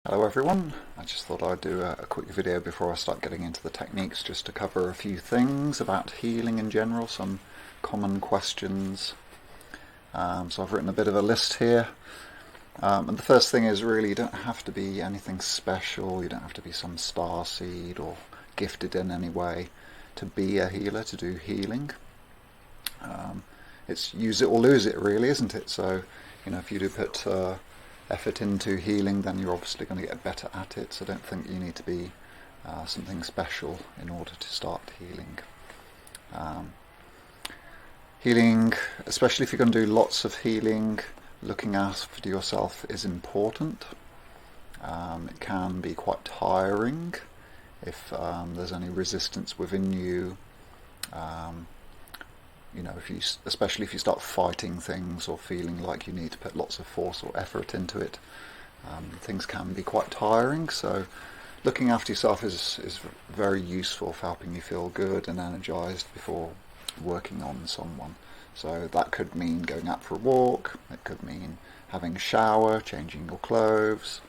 Hello everyone, I just thought I'd do a quick video before I start getting into the techniques, just to cover a few things about healing in general, some common questions. So I've written a bit of a list here, and the first thing is really you don't have to be anything special, you don't have to be some star seed or gifted in any way to be a healer, to do healing. It's use it or lose it really, isn't it? So, if you do put effort into healing, then you're obviously going to get better at it. So I don't think you need to be something special in order to start healing. Healing, especially if you're going to do lots of healing, looking after yourself is important. It can be quite tiring if there's any resistance within you. Especially if you start fighting things or feeling like you need to put lots of force or effort into it, things can be quite tiring. So looking after yourself is very useful for helping you feel good and energized before working on someone. So that could mean going out for a walk, it could mean having a shower, changing your clothes,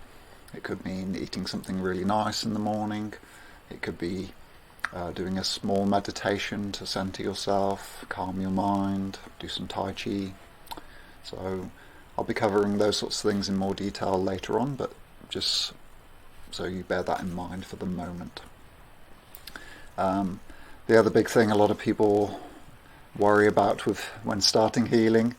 it could mean eating something really nice in the morning, it could be doing a small meditation to center yourself, calm your mind, do some Tai Chi. So I'll be covering those sorts of things in more detail later on, but just so you bear that in mind for the moment. The other big thing a lot of people worry about when starting healing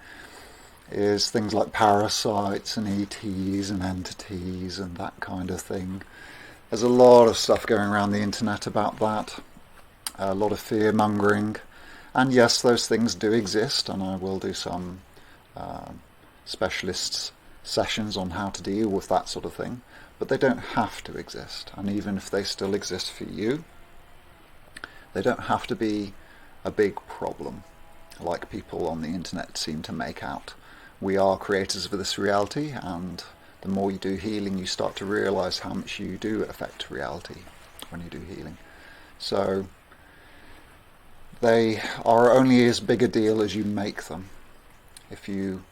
is things like parasites and ETs and entities and that kind of thing. There's a lot of stuff going around the internet about that, a lot of fear mongering, and yes, those things do exist, and I will do some specialist sessions on how to deal with that sort of thing, but they don't have to exist. And even if they still exist for you, they don't have to be a big problem like people on the internet seem to make out. We are creators of this reality, and the more you do healing, you start to realize how much you do affect reality when you do healing. So they are only as big a deal as you make them. If you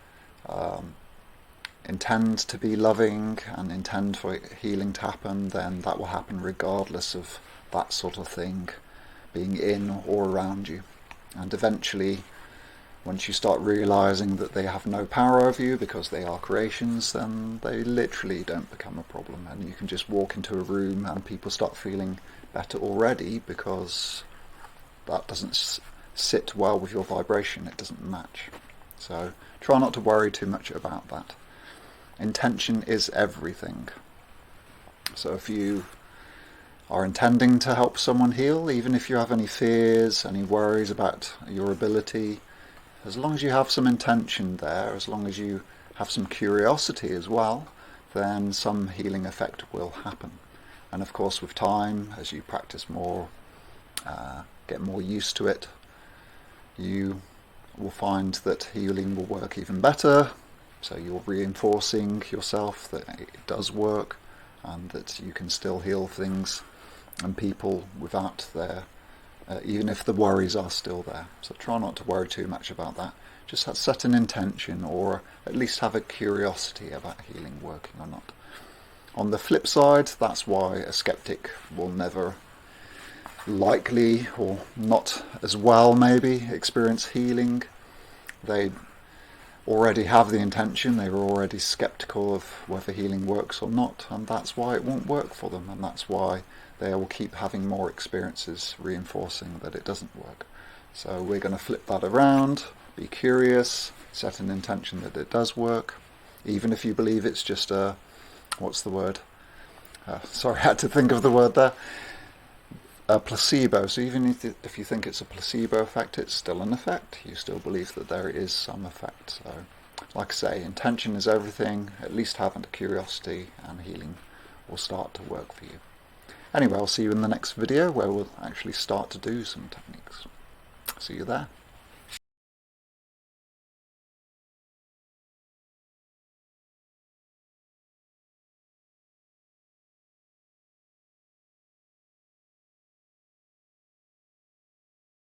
intend to be loving and intend for healing to happen, then that will happen regardless of that sort of thing being in or around you. And eventually, once you start realizing that they have no power over you because they are creations, then they literally don't become a problem, and you can just walk into a room and people start feeling better already because that doesn't sit well with your vibration, it doesn't match. So try not to worry too much about that. Intention is everything. So if you are intending to help someone heal, even if you have any fears, any worries about your ability, as long as you have some intention there, as long as you have some curiosity as well, then some healing effect will happen. And of course, with time, as you practice more, get more used to it, you will find that healing will work even better. So you're reinforcing yourself that it does work and that you can still heal things and people without their even if the worries are still there. So try not to worry too much about that. Just set an intention, or at least have a curiosity about healing working or not. On the flip side, that's why a skeptic will never likely, or not as well maybe, experience healing. They already have the intention, they were already skeptical of whether healing works or not, and that's why it won't work for them, and that's why they will keep having more experiences reinforcing that it doesn't work. So we're going to flip that around, be curious, set an intention that it does work, even if you believe it's just a, what's the word? Sorry, I had to think of the word there. A placebo. So even if you think it's a placebo effect, it's still an effect. You still believe that there is some effect. So, like I say, intention is everything. At least having a curiosity, and healing will start to work for you. Anyway, I'll see you in the next video where we'll actually start to do some techniques. See you there.